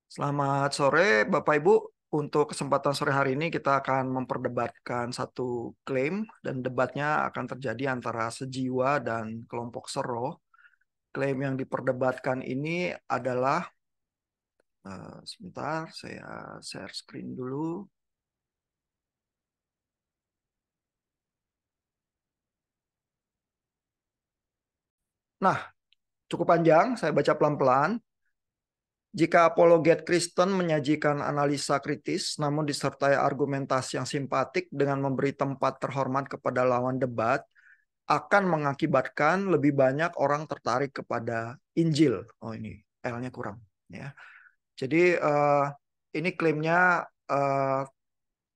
Selamat sore, Bapak Ibu. Untuk kesempatan sore hari ini kita akan memperdebatkan satu klaim dan debatnya akan terjadi antara Sejiwa dan kelompok Sero. Klaim yang diperdebatkan ini adalah, sebentar, saya share screen dulu. Nah, cukup panjang, saya baca pelan-pelan. Jika apologet Kristen menyajikan analisa kritis namun disertai argumentasi yang simpatik dengan memberi tempat terhormat kepada lawan debat, akan mengakibatkan lebih banyak orang tertarik kepada Injil. Oh, ini L-nya kurang ya. Jadi ini klaimnya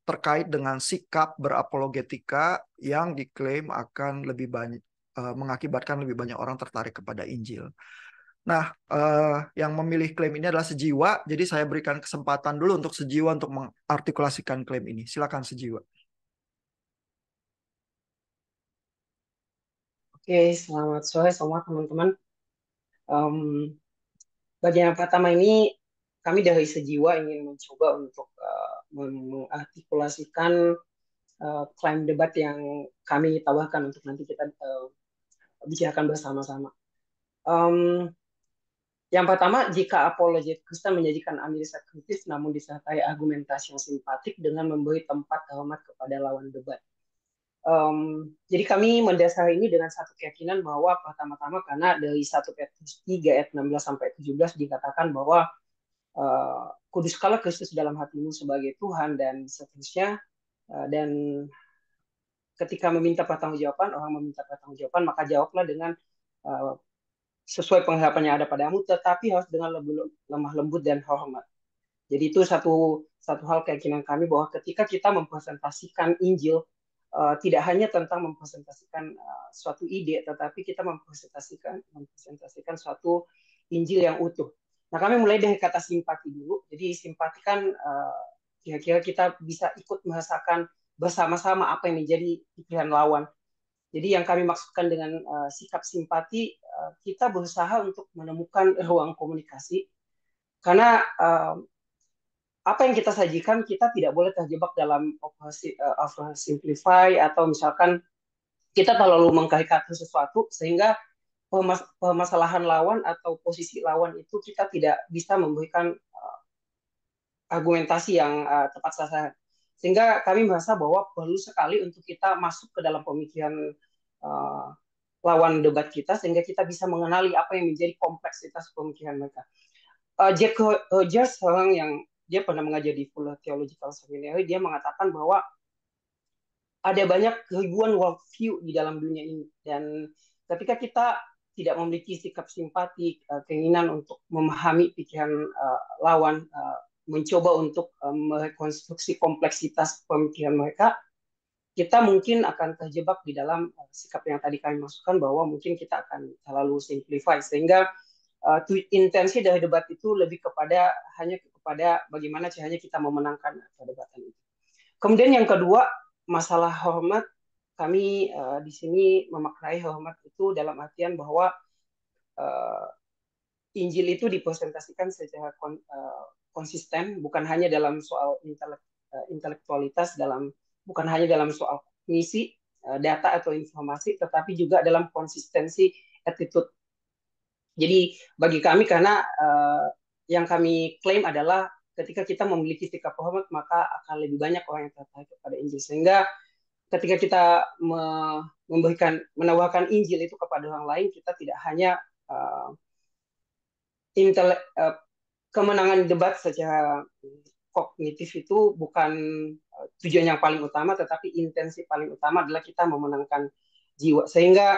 terkait dengan sikap berapologetika yang diklaim akan lebih banyak mengakibatkan lebih banyak orang tertarik kepada Injil. Nah, yang memilih klaim ini adalah Sejiwa. Jadi saya berikan kesempatan dulu untuk Sejiwa untuk mengartikulasikan klaim ini. Silakan Sejiwa. Oke, selamat sore semua teman-teman. Em, Bagian yang pertama ini kami dari Sejiwa ingin mencoba untuk mengartikulasikan klaim debat yang kami tawarkan untuk nanti kita bicarakan bersama-sama. Em, yang pertama, jika apologet Kristen menyajikan analisa kritis namun disertai argumentasi yang simpatik dengan memberi tempat hormat kepada lawan debat. Jadi kami mendasari ini dengan satu keyakinan bahwa pertama-tama karena dari 1 Petrus 3 ayat 16 sampai 17 dikatakan bahwa kuduskalah Kristus dalam hatimu sebagai Tuhan dan seterusnya. Dan ketika meminta pertanggungjawaban, orang meminta pertanggungjawaban, maka jawablah dengan uh, sesuai pengharapan yang ada padamu, tetapi harus dengan lemah lembut dan hormat. Jadi itu satu satu hal keyakinan kami bahwa ketika kita mempresentasikan Injil, tidak hanya tentang mempresentasikan suatu ide, tetapi kita mempresentasikan suatu Injil yang utuh. Nah, kami mulai dari kata simpati dulu. Jadi simpati kan kira-kira kita bisa ikut merasakan bersama-sama apa yang menjadi pikiran lawan. Jadi yang kami maksudkan dengan sikap simpati, kita berusaha untuk menemukan ruang komunikasi karena apa yang kita sajikan kita tidak boleh terjebak dalam oversimplify atau misalkan kita terlalu mengkarikaturi sesuatu sehingga permasalahan lawan atau posisi lawan itu kita tidak bisa memberikan argumentasi yang tepat sasaran. Sehingga kami merasa bahwa perlu sekali untuk kita masuk ke dalam pemikiran uh, lawan debat kita sehingga kita bisa mengenali apa yang menjadi kompleksitas pemikiran mereka. Jack Rogers, orang yang dia pernah mengajar di Fuller Theological Seminary, dia mengatakan bahwa ada banyak ribuan worldview di dalam dunia ini. Dan ketika kita tidak memiliki sikap simpati, keinginan untuk memahami pikiran lawan, mencoba untuk merekonstruksi kompleksitas pemikiran mereka, kita mungkin akan terjebak di dalam sikap yang tadi kami masukkan bahwa mungkin kita akan terlalu simplify sehingga intensi dari debat itu lebih kepada hanya kepada bagaimana caranya kita memenangkan perdebatan itu. Kemudian yang kedua, masalah hormat, kami di sini memaknai hormat itu dalam artian bahwa uh, Injil itu dipresentasikan secara konsisten, bukan hanya dalam soal intelektualitas, bukan hanya dalam soal misi, data atau informasi, tetapi juga dalam konsistensi attitude. Jadi bagi kami karena yang kami klaim adalah ketika kita memiliki sikap hormat maka akan lebih banyak orang yang tertarik kepada Injil sehingga ketika kita menawarkan Injil itu kepada orang lain kita tidak hanya uh, kemenangan debat secara kognitif itu bukan tujuan yang paling utama tetapi intensi paling utama adalah kita memenangkan jiwa sehingga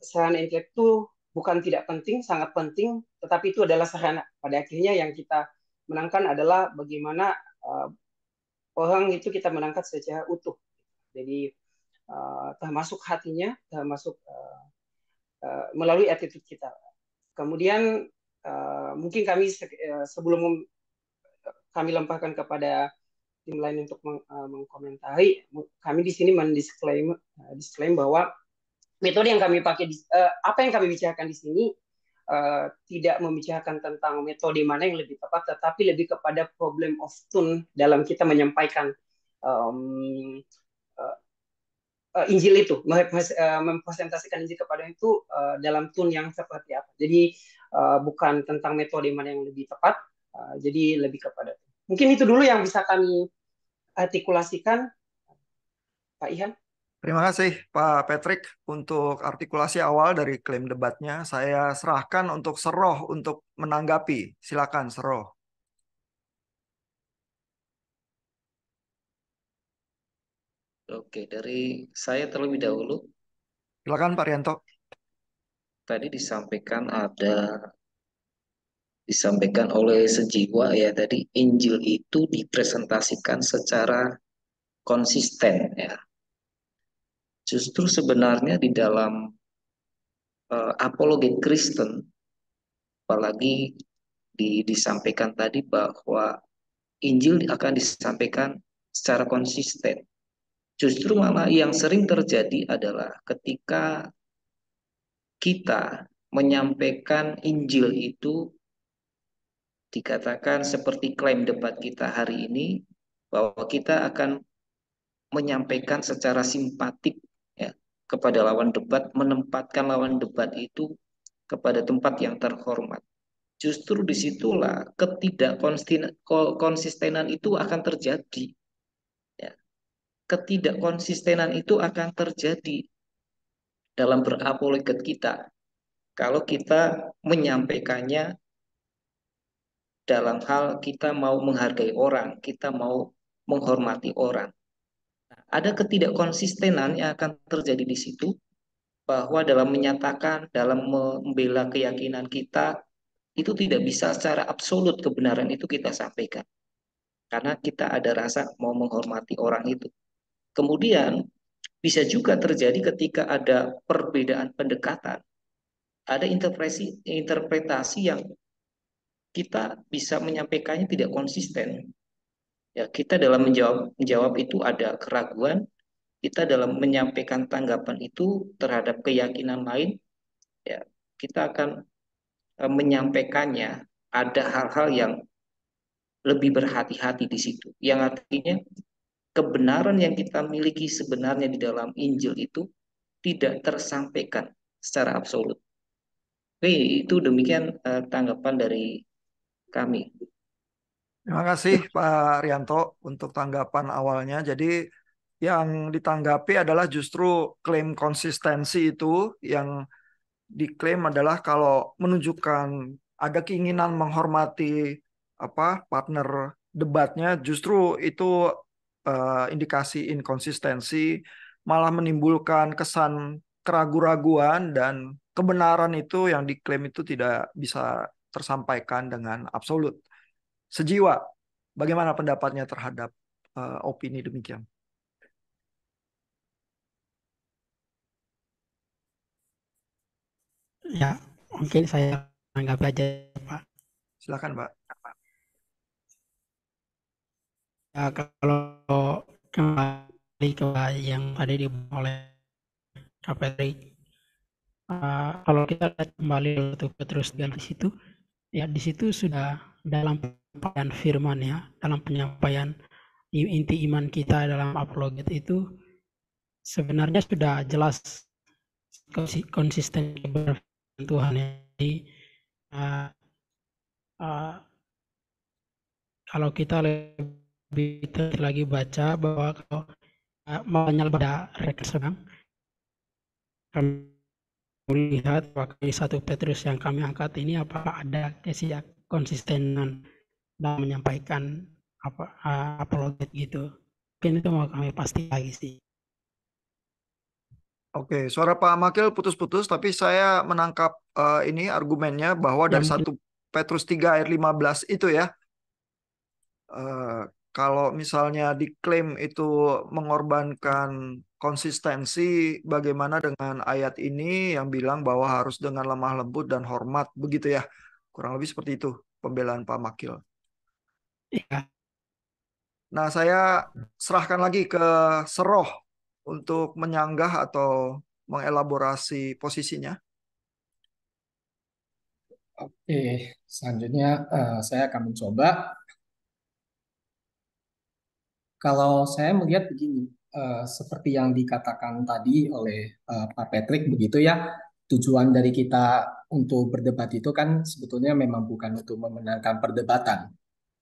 sarana intelek itu bukan tidak penting, sangat penting, tetapi itu adalah sarana. Pada akhirnya yang kita menangkan adalah bagaimana orang itu kita menangkan secara utuh. Jadi termasuk hatinya, termasuk melalui attitude kita. Kemudian mungkin kami sebelum kami lemparkan kepada tim lain untuk mengkomentari, kami di sini disclaim bahwa metode yang kami pakai, apa yang kami bicarakan di sini tidak membicarakan tentang metode mana yang lebih tepat, tetapi lebih kepada problem of tone dalam kita menyampaikan um, Injil itu, mempresentasikan Injil kepada itu dalam tone yang seperti apa. Jadi bukan tentang metode mana yang lebih tepat, jadi lebih kepada itu. Mungkin itu dulu yang bisa kami artikulasikan, Pak Ihan. Terima kasih Pak Patrick untuk artikulasi awal dari klaim debatnya. Saya serahkan untuk Seroh untuk menanggapi. Silakan Seroh. Oke, dari saya terlebih dahulu, Silakan Pak Rianto. tadi disampaikan oleh Sejiwa ya, tadi Injil itu dipresentasikan secara konsisten ya. Justru sebenarnya di dalam apologet Kristen, apalagi disampaikan tadi bahwa Injil akan disampaikan secara konsisten. Justru malah yang sering terjadi adalah ketika kita menyampaikan Injil itu dikatakan seperti klaim debat kita hari ini, bahwa kita akan menyampaikan secara simpatik ya, kepada lawan debat, menempatkan lawan debat itu kepada tempat yang terhormat. Justru disitulah ketidakkonsistenan itu akan terjadi. Ya. Ketidakkonsistenan itu akan terjadi dalam berapologet kita. Kalau kita menyampaikannya dalam hal kita mau menghargai orang, kita mau menghormati orang. Ada ketidakkonsistenan yang akan terjadi di situ, bahwa dalam menyatakan, dalam membela keyakinan kita, itu tidak bisa secara absolut kebenaran itu kita sampaikan. Karena kita ada rasa mau menghormati orang itu. Kemudian bisa juga terjadi ketika ada perbedaan pendekatan. Ada interpretasi yang kita bisa menyampaikannya tidak konsisten. Ya, kita dalam menjawab itu ada keraguan, kita dalam menyampaikan tanggapan itu terhadap keyakinan lain, ya, kita akan menyampaikannya ada hal-hal yang lebih berhati-hati di situ. Yang artinya kebenaran yang kita miliki sebenarnya di dalam Injil itu tidak tersampaikan secara absolut. Oke, itu demikian tanggapan dari kami. Terima kasih Pak Rianto untuk tanggapan awalnya. Jadi yang ditanggapi adalah justru klaim konsistensi itu yang diklaim adalah kalau menunjukkan ada keinginan menghormati apa partner debatnya, justru itu indikasi inkonsistensi, malah menimbulkan kesan keraguan-raguan dan kebenaran itu yang diklaim itu tidak bisa tersampaikan dengan absolut. Sejiwa, bagaimana pendapatnya terhadap opini demikian? Ya, mungkin saya anggap aja, Pak. Silakan, Pak. Ya, kalau kembali ke yang tadi dibawa oleh Kak Patrick, kalau kita lihat kembali untuk Petrus di situ, ya di situ sudah dalam penyampaian firman ya, dalam penyampaian inti iman kita dalam apologet itu sebenarnya sudah jelas konsisten kebenaran Tuhan. Jadi kalau kita lebih lagi baca bahwa kalau menyalahkan rekan sedang kami melihat bahwa di 1 Petrus yang kami angkat ini apakah ada konsistenan dalam menyampaikan apologet gitu. Mungkin itu mau kami pasti lagi sih. Oke, suara Pak Makil putus-putus, tapi saya menangkap ini argumennya bahwa dari 1 Petrus 3 ayat 15 itu ya, kalau misalnya diklaim itu mengorbankan konsistensi, bagaimana dengan ayat ini yang bilang bahwa harus dengan lemah lembut dan hormat, begitu ya? Kurang lebih seperti itu pembelaan Pak Makil. Iya. Nah, saya serahkan lagi ke Seroh untuk menyanggah atau mengelaborasi posisinya. Oke, selanjutnya saya akan mencoba. Kalau saya melihat begini, seperti yang dikatakan tadi oleh Pak Patrick begitu ya, tujuan dari kita untuk berdebat itu kan sebetulnya memang bukan untuk memenangkan perdebatan,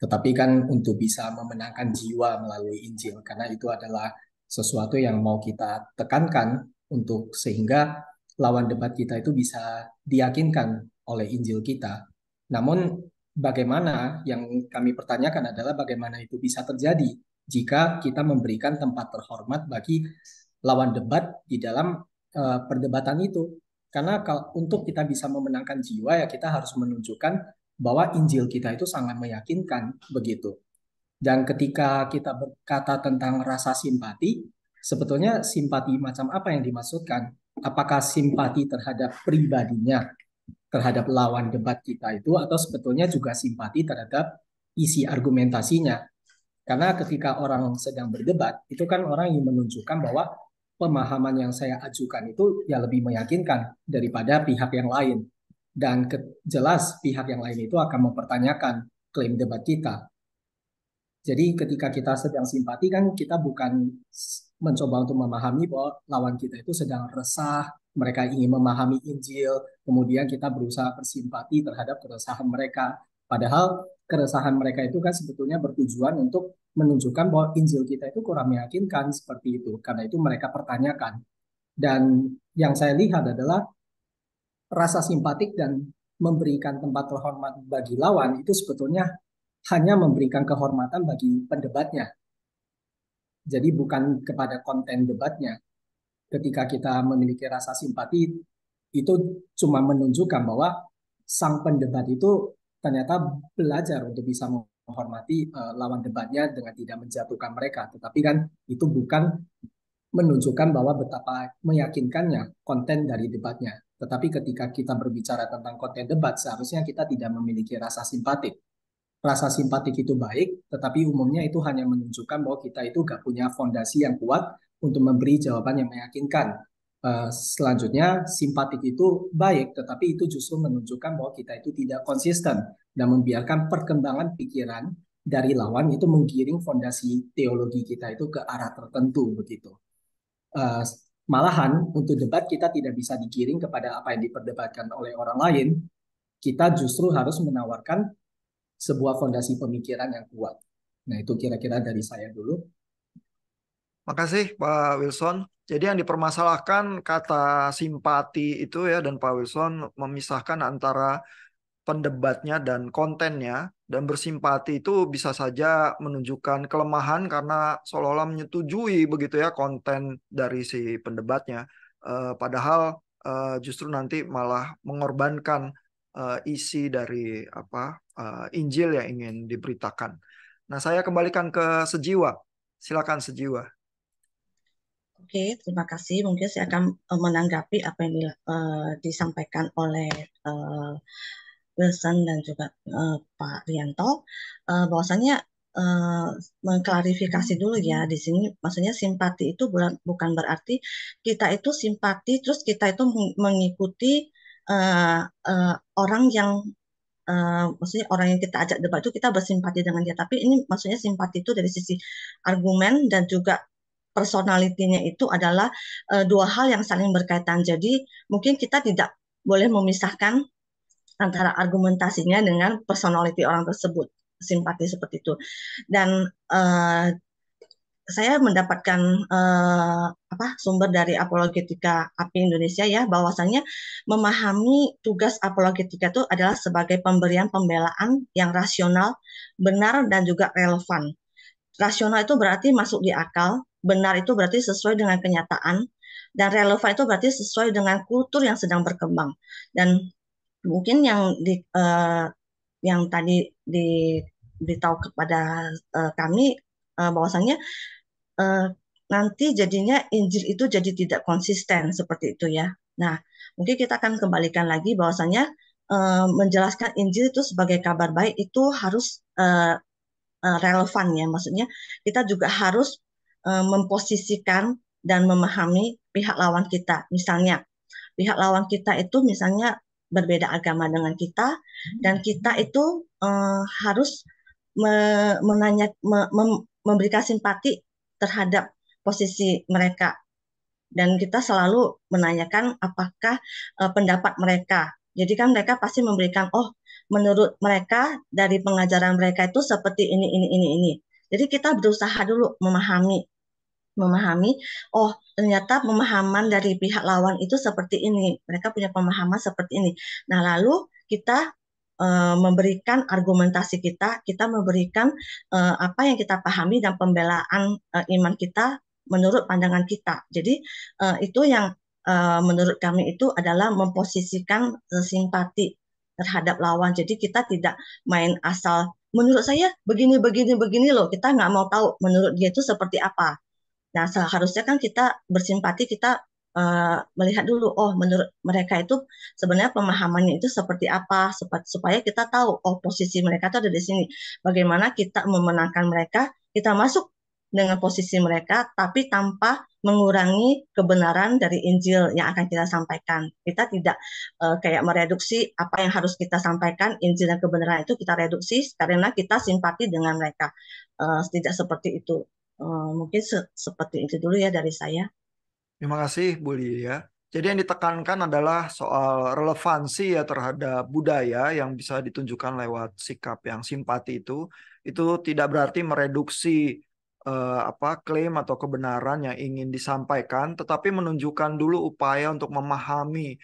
tetapi kan untuk bisa memenangkan jiwa melalui Injil, karena itu adalah sesuatu yang mau kita tekankan untuk sehingga lawan debat kita itu bisa diyakinkan oleh Injil kita. Namun bagaimana yang kami pertanyakan adalah bagaimana itu bisa terjadi jika kita memberikan tempat terhormat bagi lawan debat di dalam perdebatan itu. Karena kalau untuk kita bisa memenangkan jiwa ya kita harus menunjukkan bahwa Injil kita itu sangat meyakinkan begitu. Dan ketika kita berkata tentang rasa simpati, sebetulnya simpati macam apa yang dimaksudkan? Apakah simpati terhadap pribadinya, terhadap lawan debat kita itu, atau sebetulnya juga simpati terhadap isi argumentasinya? Karena ketika orang sedang berdebat, itu kan orang yang menunjukkan bahwa pemahaman yang saya ajukan itu ya lebih meyakinkan daripada pihak yang lain. Dan jelas pihak yang lain itu akan mempertanyakan klaim debat kita. Jadi ketika kita sedang simpati kan kita bukan mencoba untuk memahami bahwa lawan kita itu sedang resah, mereka ingin memahami Injil, kemudian kita berusaha bersimpati terhadap keresahan mereka. Padahal keresahan mereka itu kan sebetulnya bertujuan untuk menunjukkan bahwa Injil kita itu kurang meyakinkan seperti itu. Karena itu mereka pertanyakan. Dan yang saya lihat adalah rasa simpatik dan memberikan tempat terhormat bagi lawan itu sebetulnya hanya memberikan kehormatan bagi pendebatnya. Jadi bukan kepada konten debatnya. Ketika kita memiliki rasa simpati, itu cuma menunjukkan bahwa sang pendebat itu ternyata belajar untuk bisa menghormati lawan debatnya dengan tidak menjatuhkan mereka. Tetapi kan itu bukan menunjukkan bahwa betapa meyakinkannya konten dari debatnya. Tetapi ketika kita berbicara tentang konten debat, seharusnya kita tidak memiliki rasa simpatik. Rasa simpatik itu baik, tetapi umumnya itu hanya menunjukkan bahwa kita itu gak punya fondasi yang kuat untuk memberi jawaban yang meyakinkan. Selanjutnya, simpatik itu baik, tetapi itu justru menunjukkan bahwa kita itu tidak konsisten dan membiarkan perkembangan pikiran dari lawan itu menggiring fondasi teologi kita itu ke arah tertentu begitu. Malahan untuk debat kita tidak bisa digiring kepada apa yang diperdebatkan oleh orang lain. Kita justru harus menawarkan sebuah fondasi pemikiran yang kuat. Nah, itu kira-kira dari saya dulu. Makasih Pak Wilson. Jadi yang dipermasalahkan kata simpati itu ya, dan Pak Wilson memisahkan antara pendebatnya dan kontennya, dan bersimpati itu bisa saja menunjukkan kelemahan karena seolah-olah menyetujui begitu ya konten dari si pendebatnya. Padahal justru nanti malah mengorbankan isi dari Injil yang ingin diberitakan. Nah, saya kembalikan ke Sejiwa. Silakan Sejiwa. Oke, terima kasih. Mungkin saya akan menanggapi apa yang disampaikan oleh Wilson dan juga Pak Rianto. Bahwasanya mengklarifikasi dulu ya di sini, maksudnya simpati itu bukan berarti kita itu simpati terus kita itu mengikuti orang yang maksudnya orang yang kita ajak debat itu kita bersimpati dengan dia, tapi ini maksudnya simpati itu dari sisi argumen dan juga personalitinya itu adalah dua hal yang saling berkaitan. Jadi mungkin kita tidak boleh memisahkan antara argumentasinya dengan personality orang tersebut, simpati seperti itu. Dan saya mendapatkan sumber dari Apologetika API Indonesia ya, bahwasanya memahami tugas apologetika itu adalah sebagai pemberian pembelaan yang rasional, benar dan juga relevan. Rasional itu berarti masuk di akal, benar itu berarti sesuai dengan kenyataan, dan relevan itu berarti sesuai dengan kultur yang sedang berkembang. Dan mungkin yang tadi diberitahu kepada kami bahwasanya nanti jadinya Injil itu jadi tidak konsisten seperti itu ya. Nah, mungkin kita akan kembalikan lagi bahwasanya menjelaskan Injil itu sebagai kabar baik itu harus relevan ya. Maksudnya kita juga harus memposisikan dan memahami pihak lawan kita. Misalnya pihak lawan kita itu misalnya berbeda agama dengan kita, dan kita itu harus memberikan simpati terhadap posisi mereka, dan kita selalu menanyakan apakah pendapat mereka. Jadi kan mereka pasti memberikan, oh menurut mereka dari pengajaran mereka itu seperti ini. Jadi kita berusaha dulu memahami, oh ternyata pemahaman dari pihak lawan itu seperti ini, mereka punya pemahaman seperti ini. Nah lalu kita memberikan argumentasi kita memberikan apa yang kita pahami dan pembelaan iman kita menurut pandangan kita. Jadi itu yang menurut kami itu adalah memposisikan simpati terhadap lawan. Jadi kita tidak main asal menurut saya begini loh, kita nggak mau tahu menurut dia itu seperti apa. Nah, seharusnya kan kita bersimpati, kita melihat dulu, oh menurut mereka itu sebenarnya pemahamannya itu seperti apa, supaya kita tahu, oh posisi mereka itu ada di sini. Bagaimana kita memenangkan mereka, kita masuk dengan posisi mereka, tapi tanpa mengurangi kebenaran dari Injil yang akan kita sampaikan. Kita tidak kayak mereduksi apa yang harus kita sampaikan, Injil dan kebenaran itu kita reduksi karena kita simpati dengan mereka. Tidak seperti itu. Mungkin seperti itu dulu ya dari saya. Terima kasih Bu Lydia. Jadi yang ditekankan adalah soal relevansi ya terhadap budaya yang bisa ditunjukkan lewat sikap yang simpati itu tidak berarti mereduksi klaim atau kebenaran yang ingin disampaikan, tetapi menunjukkan dulu upaya untuk memahami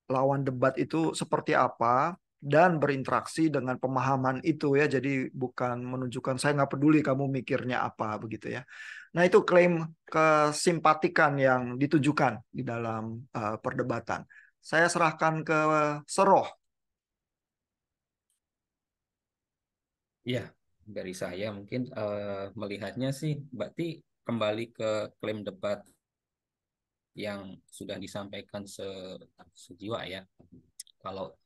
lawan debat itu seperti apa dan berinteraksi dengan pemahaman itu ya. Jadi bukan menunjukkan saya nggak peduli kamu mikirnya apa begitu ya. Nah itu klaim kesimpatikan yang ditujukan di dalam perdebatan. Saya serahkan ke Seroh. Ya, dari saya mungkin melihatnya sih, berarti kembali ke klaim debat yang sudah disampaikan sejiwa ya. Kalau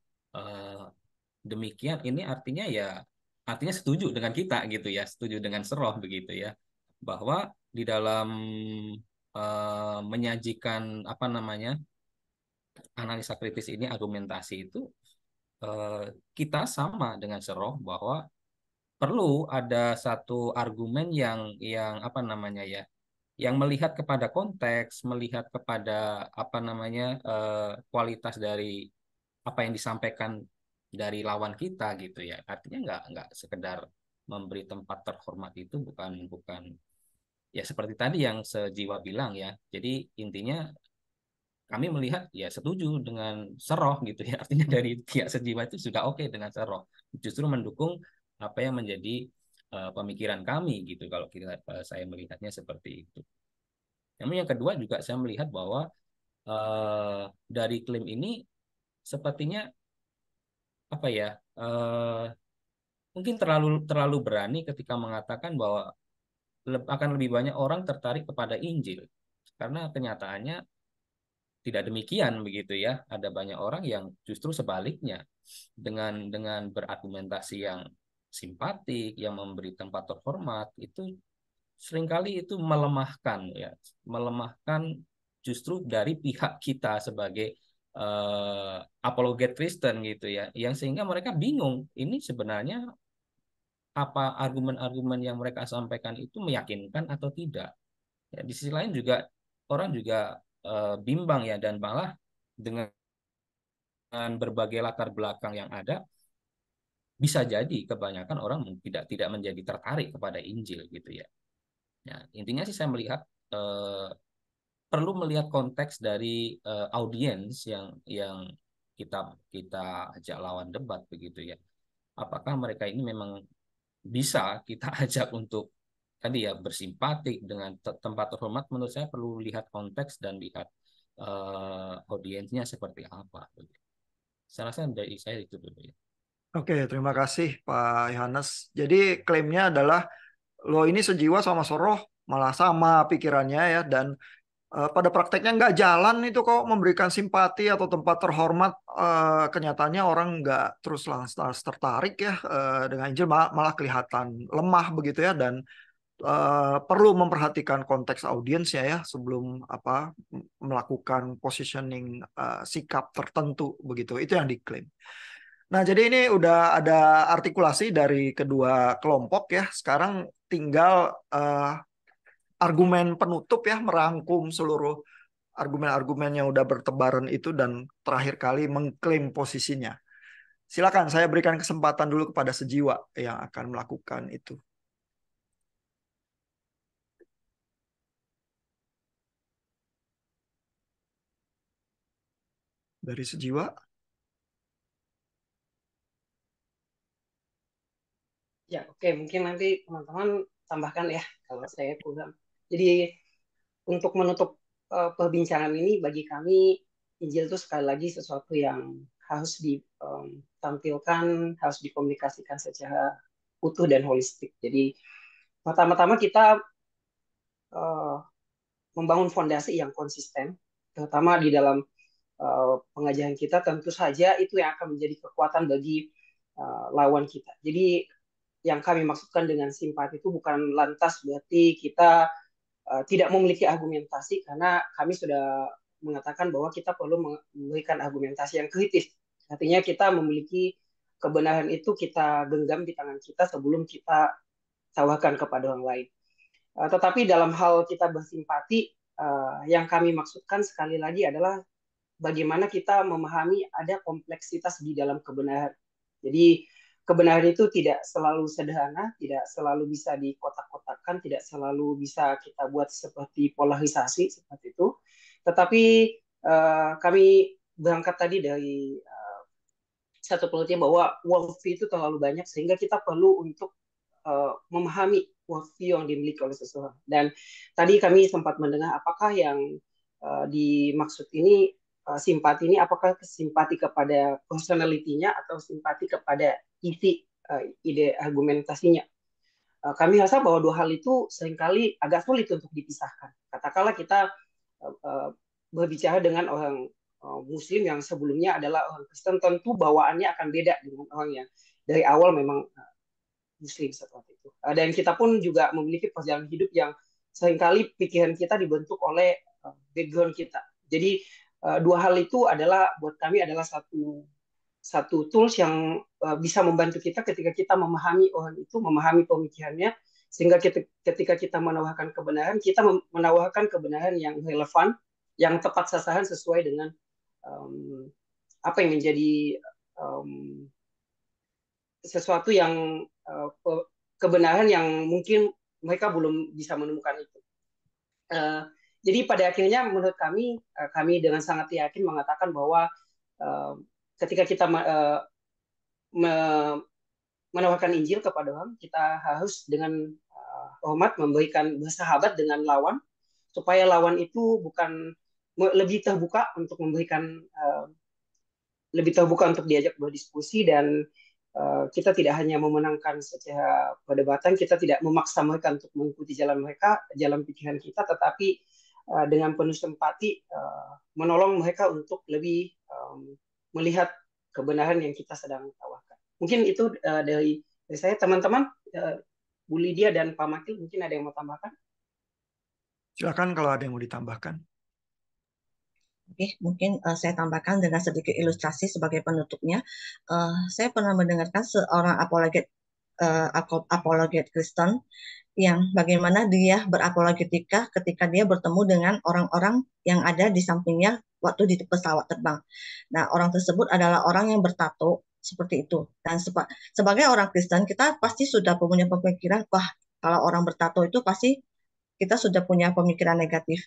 demikian, ini artinya setuju dengan kita gitu ya, setuju dengan Seroh begitu ya, bahwa di dalam menyajikan analisa kritis ini, argumentasi itu kita sama dengan Seroh bahwa perlu ada satu argumen yang yang melihat kepada konteks, melihat kepada kualitas dari apa yang disampaikan dari lawan kita gitu ya. Artinya nggak sekedar memberi tempat terhormat, itu bukan ya seperti tadi yang sejiwa bilang ya. Jadi intinya kami melihat ya setuju dengan Seroh gitu ya. Artinya dari pihak sejiwa itu sudah oke dengan Seroh. Justru mendukung apa yang menjadi pemikiran kami gitu, kalau saya melihatnya seperti itu. Namun yang kedua juga saya melihat bahwa dari klaim ini sepertinya mungkin terlalu berani ketika mengatakan bahwa akan lebih banyak orang tertarik kepada Injil, karena kenyataannya tidak demikian begitu ya. Ada banyak orang yang justru sebaliknya, dengan berargumentasi yang simpatik, yang memberi tempat terhormat, itu seringkali itu melemahkan justru dari pihak kita sebagai apologet Kristen gitu ya, yang sehingga mereka bingung ini sebenarnya apa argumen-argumen yang mereka sampaikan itu meyakinkan atau tidak. Ya, di sisi lain juga orang juga bimbang ya, dan malah dengan berbagai latar belakang yang ada, bisa jadi kebanyakan orang tidak menjadi tertarik kepada Injil gitu ya. Nah, intinya sih saya melihat perlu melihat konteks dari audiens yang kita ajak lawan debat begitu ya. Apakah mereka ini memang bisa kita ajak untuk tadi ya bersimpatik dengan tempat terhormat? Menurut saya perlu lihat konteks dan lihat audiensnya seperti apa. Saya rasa dari saya itu dulu ya. Oke, terima kasih Pak Yohanes. Jadi klaimnya adalah lo ini sejiwa sama Seroh, malah sama pikirannya ya, dan pada prakteknya nggak jalan itu kok memberikan simpati atau tempat terhormat. Kenyataannya orang nggak terus langsung tertarik ya dengan Injil, malah kelihatan lemah begitu ya, dan perlu memperhatikan konteks audiensnya ya sebelum melakukan positioning sikap tertentu begitu. Itu yang diklaim. Nah, jadi ini udah ada artikulasi dari kedua kelompok ya. Sekarang tinggal argumen penutup ya, merangkum seluruh argumen-argumen yang udah bertebaran itu dan terakhir kali mengklaim posisinya. Silakan saya berikan kesempatan dulu kepada Sejiwa yang akan melakukan itu. Dari Sejiwa. Ya, oke. Mungkin nanti teman-teman tambahkan ya kalau saya kurang. Jadi untuk menutup perbincangan ini, bagi kami Injil itu sekali lagi sesuatu yang harus ditampilkan, harus dikomunikasikan secara utuh dan holistik. Jadi pertama-tama kita membangun fondasi yang konsisten, terutama di dalam pengajaran kita. Tentu saja itu yang akan menjadi kekuatan bagi lawan kita. Jadi yang kami maksudkan dengan simpati itu bukan lantas berarti kita tidak memiliki argumentasi, karena kami sudah mengatakan bahwa kita perlu memberikan argumentasi yang kritis. Artinya kita memiliki kebenaran itu kita genggam di tangan kita sebelum kita tawarkan kepada orang lain. Tetapi dalam hal kita bersimpati, yang kami maksudkan sekali lagi adalah bagaimana kita memahami ada kompleksitas di dalam kebenaran. Jadi kebenaran itu tidak selalu sederhana, tidak selalu bisa dikotak-kotakkan, tidak selalu bisa kita buat seperti polarisasi seperti itu. Tetapi kami berangkat tadi dari satu penelitian bahwa worldview itu terlalu banyak sehingga kita perlu untuk memahami worldview yang dimiliki oleh seseorang. Dan tadi kami sempat mendengar apakah yang dimaksud ini simpati ini, apakah simpati kepada personality-nya atau simpati kepada ide argumentasinya. Kami rasa bahwa dua hal itu seringkali agak sulit untuk dipisahkan. Katakanlah kita berbicara dengan orang Muslim yang sebelumnya adalah orang Kristen, tentu bawaannya akan beda dengan orang yang dari awal memang Muslim seperti itu. Dan kita pun juga memiliki perjalanan hidup yang seringkali pikiran kita dibentuk oleh background kita. Jadi dua hal itu adalah buat kami adalah satu tools yang bisa membantu kita ketika kita memahami orang itu, memahami pemikirannya, sehingga ketika kita menawarkan kebenaran, kita menawarkan kebenaran yang relevan, yang tepat sasaran sesuai dengan apa yang menjadi sesuatu yang kebenaran yang mungkin mereka belum bisa menemukan itu. Jadi pada akhirnya menurut kami dengan sangat yakin mengatakan bahwa ketika kita menawarkan Injil kepada orang, kita harus dengan hormat memberikan bersahabat dengan lawan, supaya lawan itu bukan lebih terbuka untuk memberikan lebih terbuka untuk diajak berdiskusi, dan kita tidak hanya memenangkan secara perdebatan, kita tidak memaksa mereka untuk mengikuti jalan mereka, jalan pikiran kita, tetapi dengan penuh simpati menolong mereka untuk lebih melihat kebenaran yang kita sedang tawarkan. Mungkin itu dari saya, teman-teman. Bu Lydia dan Pak Makil, mungkin ada yang mau tambahkan? Silakan kalau ada yang mau ditambahkan. Oke, mungkin saya tambahkan dengan sedikit ilustrasi sebagai penutupnya. Saya pernah mendengarkan seorang apologet Kristen yang bagaimana dia berapologetika ketika dia bertemu dengan orang-orang yang ada di sampingnya waktu di pesawat terbang. Nah, orang tersebut adalah orang yang bertato seperti itu. Dan sebagai orang Kristen, kita pasti sudah punya pemikiran, wah, kalau orang bertato itu pasti kita sudah punya pemikiran negatif.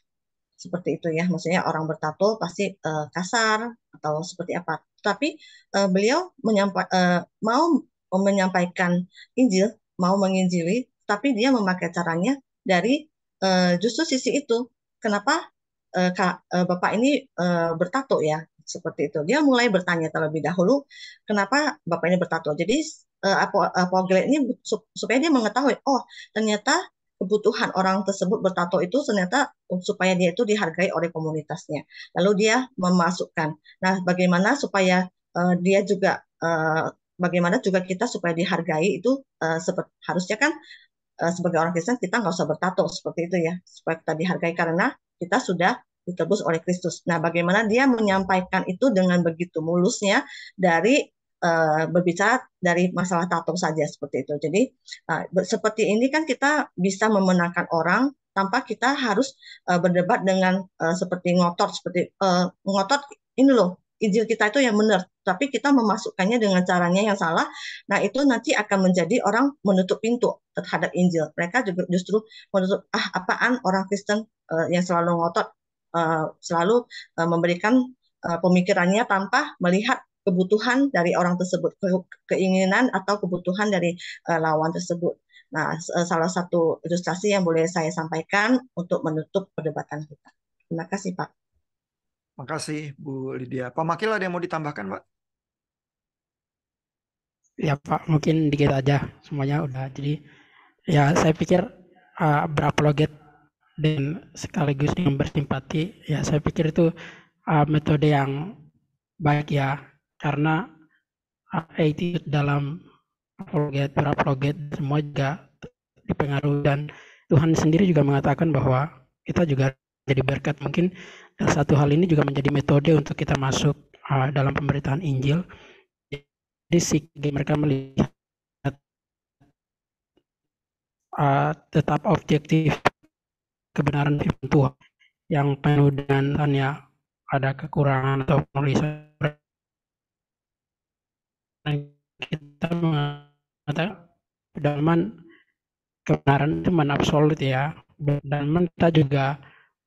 Seperti itu ya, maksudnya orang bertato pasti kasar atau seperti apa. Tapi beliau mau menyampaikan Injil, mau menginjili, tapi dia memakai caranya dari justru sisi itu. Kenapa Bapak ini bertato ya? Seperti itu. Dia mulai bertanya terlebih dahulu, kenapa Bapak ini bertato. Jadi apogelet ini supaya dia mengetahui, oh ternyata kebutuhan orang tersebut bertato itu ternyata supaya dia itu dihargai oleh komunitasnya. Lalu dia memasukkan. Nah, bagaimana supaya dia juga bagaimana juga kita supaya dihargai itu harusnya kan sebagai orang Kristen kita nggak usah bertato seperti itu ya, supaya kita dihargai karena kita sudah ditebus oleh Kristus. Nah, bagaimana dia menyampaikan itu dengan begitu mulusnya dari berbicara dari masalah tato saja seperti itu. Jadi seperti ini kan kita bisa memenangkan orang tanpa kita harus berdebat dengan seperti ngotot ngotot ini loh Injil kita itu yang benar, tapi kita memasukkannya dengan caranya yang salah. Nah, itu nanti akan menjadi orang menutup pintu terhadap Injil. Mereka juga justru menutup, apaan orang Kristen yang selalu ngotot, selalu memberikan pemikirannya tanpa melihat kebutuhan dari orang tersebut, keinginan atau kebutuhan dari lawan tersebut. Nah, salah satu ilustrasi yang boleh saya sampaikan untuk menutup perdebatan kita. Terima kasih, Pak. Makasih Bu Lydia. Pak Makil ada yang mau ditambahkan, Pak? Ya Pak, mungkin dikit aja, semuanya udah. Jadi ya saya pikir berapologet dan sekaligus dengan bersimpati, ya saya pikir itu metode yang baik ya, karena attitude dalam berapologet semua juga dipengaruhi, dan Tuhan sendiri juga mengatakan bahwa kita juga jadi berkat. Mungkin satu hal ini juga menjadi metode untuk kita masuk dalam pemberitaan Injil. Jadi sehingga mereka melihat tetap objektif kebenaran firman Tuhan yang penuh dengan tanya ada kekurangan atau penulisan, dan kita mengatakan pedalaman kebenaran itu absolut ya, dan kita juga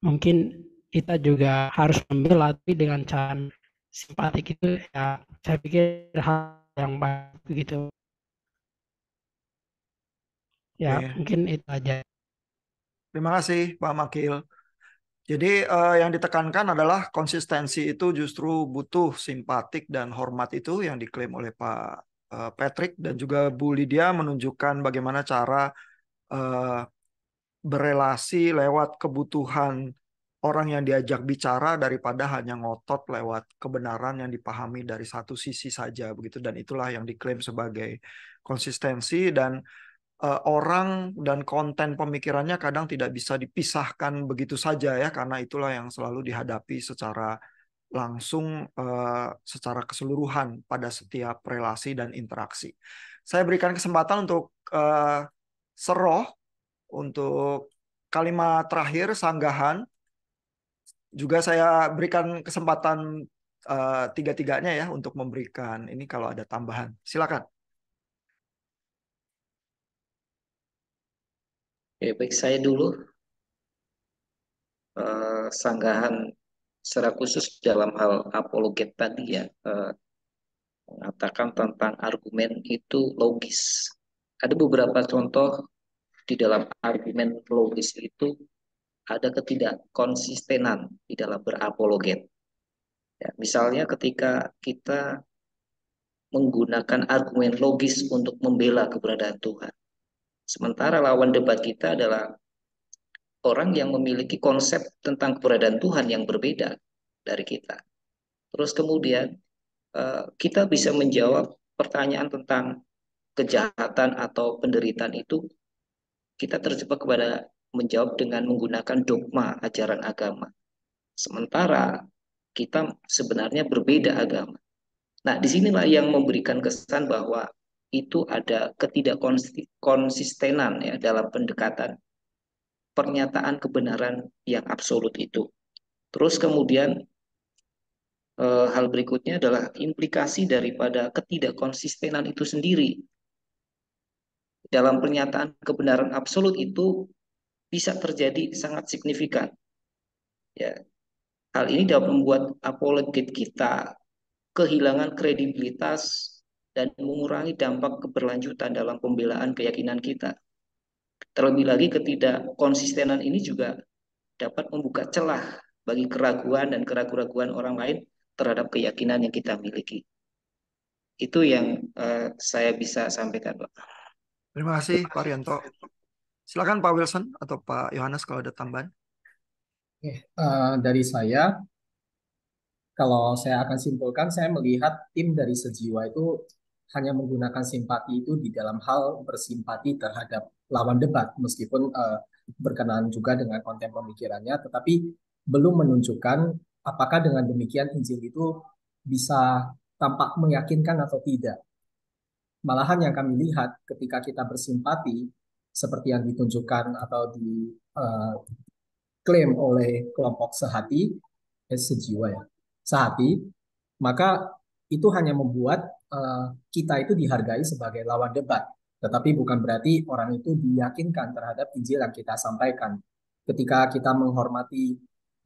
mungkin kita juga harus membela tapi dengan cara simpatik. Itu ya saya pikir hal yang baik begitu ya. Mungkin itu aja. Terima kasih Pak Makil. Jadi yang ditekankan adalah konsistensi itu justru butuh simpatik dan hormat itu yang diklaim oleh Pak Patrick, dan juga Bu Lydia menunjukkan bagaimana cara berelasi lewat kebutuhan orang yang diajak bicara daripada hanya ngotot lewat kebenaran yang dipahami dari satu sisi saja begitu. Dan itulah yang diklaim sebagai konsistensi, dan orang dan konten pemikirannya kadang tidak bisa dipisahkan begitu saja ya, karena itulah yang selalu dihadapi secara langsung secara keseluruhan pada setiap relasi dan interaksi. Saya berikan kesempatan untuk Seroh untuk kalimat terakhir sanggahan. Juga saya berikan kesempatan tiga-tiganya ya untuk memberikan ini kalau ada tambahan. Silakan. Ya, baik, saya dulu sanggahan secara khusus dalam hal apologet tadi ya, mengatakan tentang argumen itu logis. Ada beberapa contoh di dalam argumen logis itu ada ketidakkonsistenan di dalam berapologet. Ya, misalnya ketika kita menggunakan argumen logis untuk membela keberadaan Tuhan, sementara lawan debat kita adalah orang yang memiliki konsep tentang keberadaan Tuhan yang berbeda dari kita. Terus kemudian kita bisa menjawab pertanyaan tentang kejahatan atau penderitaan itu, kita terjebak kepada menjawab dengan menggunakan dogma ajaran agama. Sementara kita sebenarnya berbeda agama. Nah, disinilah yang memberikan kesan bahwa itu ada ketidakkonsistenan ya dalam pendekatan pernyataan kebenaran yang absolut itu. Terus kemudian hal berikutnya adalah implikasi daripada ketidakkonsistenan itu sendiri. Dalam pernyataan kebenaran absolut itu bisa terjadi sangat signifikan. Ya, hal ini dapat membuat apologet kita kehilangan kredibilitas dan mengurangi dampak keberlanjutan dalam pembelaan keyakinan kita. Terlebih lagi ketidakkonsistenan ini juga dapat membuka celah bagi keraguan dan keraguan orang lain terhadap keyakinan yang kita miliki. Itu yang saya bisa sampaikan, Pak. Terima kasih Pak Rianto. Silakan Pak Wilson atau Pak Yohanes kalau ada tambahan. Dari saya, kalau saya akan simpulkan, saya melihat tim dari sejiwa itu hanya menggunakan simpati itu di dalam hal bersimpati terhadap lawan debat, meskipun berkenaan juga dengan konten pemikirannya, tetapi belum menunjukkan apakah dengan demikian Injil itu bisa tampak meyakinkan atau tidak. Malahan yang kami lihat ketika kita bersimpati, seperti yang ditunjukkan atau diklaim oleh kelompok sehati, sejiwa ya, sehati, maka itu hanya membuat kita itu dihargai sebagai lawan debat. Tetapi bukan berarti orang itu diyakinkan terhadap Injil yang kita sampaikan. Ketika kita menghormati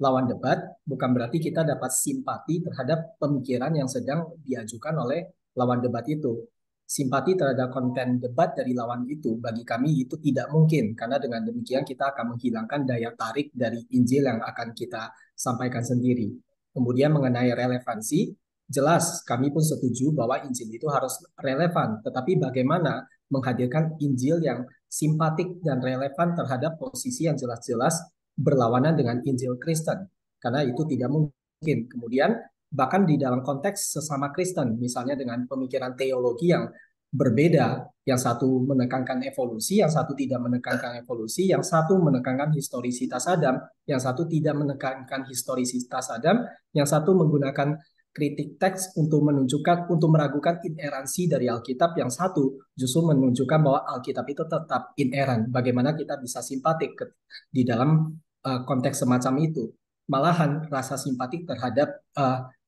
lawan debat, bukan berarti kita dapat simpati terhadap pemikiran yang sedang diajukan oleh lawan debat itu. Simpati terhadap konten debat dari lawan itu bagi kami itu tidak mungkin, karena dengan demikian kita akan menghilangkan daya tarik dari Injil yang akan kita sampaikan sendiri. Kemudian mengenai relevansi, jelas kami pun setuju bahwa Injil itu harus relevan, tetapi bagaimana menghadirkan Injil yang simpatik dan relevan terhadap posisi yang jelas-jelas berlawanan dengan Injil Kristen, karena itu tidak mungkin. Kemudian bahkan di dalam konteks sesama Kristen, misalnya dengan pemikiran teologi yang berbeda, yang satu menekankan evolusi, yang satu tidak menekankan evolusi, yang satu menekankan historisitas Adam, yang satu tidak menekankan historisitas Adam, yang satu menggunakan kritik teks untuk menunjukkan, untuk meragukan ineransi dari Alkitab, yang satu justru menunjukkan bahwa Alkitab itu tetap ineran. Bagaimana kita bisa simpatik di dalam konteks semacam itu? Malahan rasa simpatik terhadap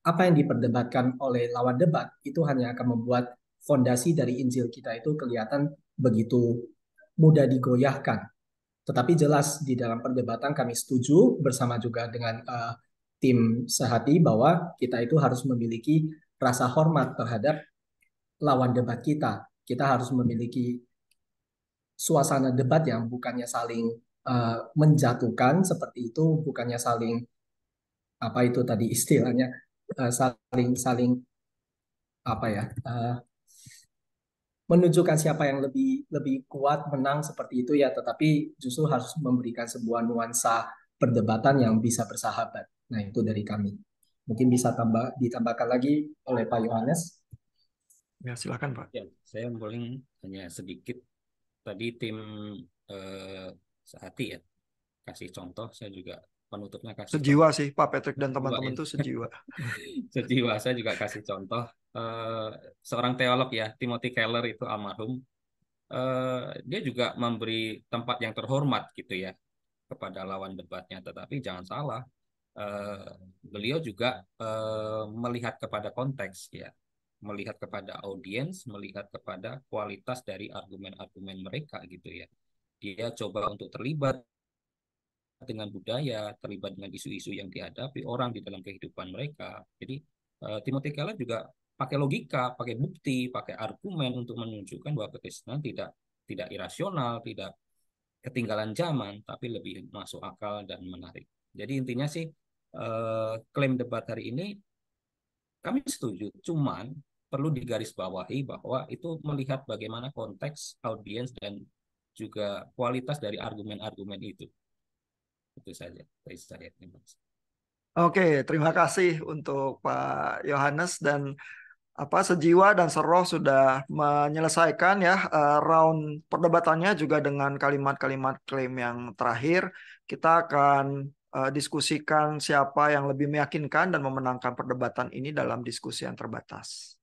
apa yang diperdebatkan oleh lawan debat itu hanya akan membuat fondasi dari Injil kita itu kelihatan begitu mudah digoyahkan. Tetapi jelas di dalam perdebatan kami setuju bersama juga dengan tim sehati bahwa kita itu harus memiliki rasa hormat terhadap lawan debat kita. Kita harus memiliki suasana debat yang bukannya saling menjatuhkan seperti itu, bukannya saling apa itu tadi istilahnya saling apa ya menunjukkan siapa yang lebih kuat menang seperti itu ya, tetapi justru harus memberikan sebuah nuansa perdebatan yang bisa bersahabat. Nah, itu dari kami. Mungkin bisa ditambahkan lagi oleh Pak Yohanes. Ya, silakan Pak. Ya, saya boleh hanya sedikit. Tadi tim sehati ya kasih contoh, saya juga penutupnya kasih Sejiwa contoh. sih Pak Patrick dan teman-teman Sejiwa, tuh sejiwa. Sejiwa, saya juga kasih contoh. Seorang teolog ya, Timothy Keller itu almarhum. Dia juga memberi tempat yang terhormat gitu ya kepada lawan debatnya. Tetapi jangan salah, beliau juga melihat kepada konteks ya, melihat kepada audiens, melihat kepada kualitas dari argumen-argumen mereka gitu ya. Dia coba untuk terlibat dengan budaya, terlibat dengan isu-isu yang dihadapi orang di dalam kehidupan mereka. Jadi Timothy Keller juga pakai logika, pakai bukti, pakai argumen untuk menunjukkan bahwa kekristenan tidak irasional, tidak ketinggalan zaman, tapi lebih masuk akal dan menarik. Jadi intinya sih klaim debat hari ini kami setuju, cuman perlu digarisbawahi bahwa itu melihat bagaimana konteks, audiens, dan juga kualitas dari argumen-argumen itu. Itu saja dari saya. Oke, terima kasih untuk Pak Yohanes dan sejiwa dan seroh sudah menyelesaikan ya round perdebatannya juga dengan kalimat-kalimat klaim yang terakhir. Kita akan diskusikan siapa yang lebih meyakinkan dan memenangkan perdebatan ini dalam diskusi yang terbatas.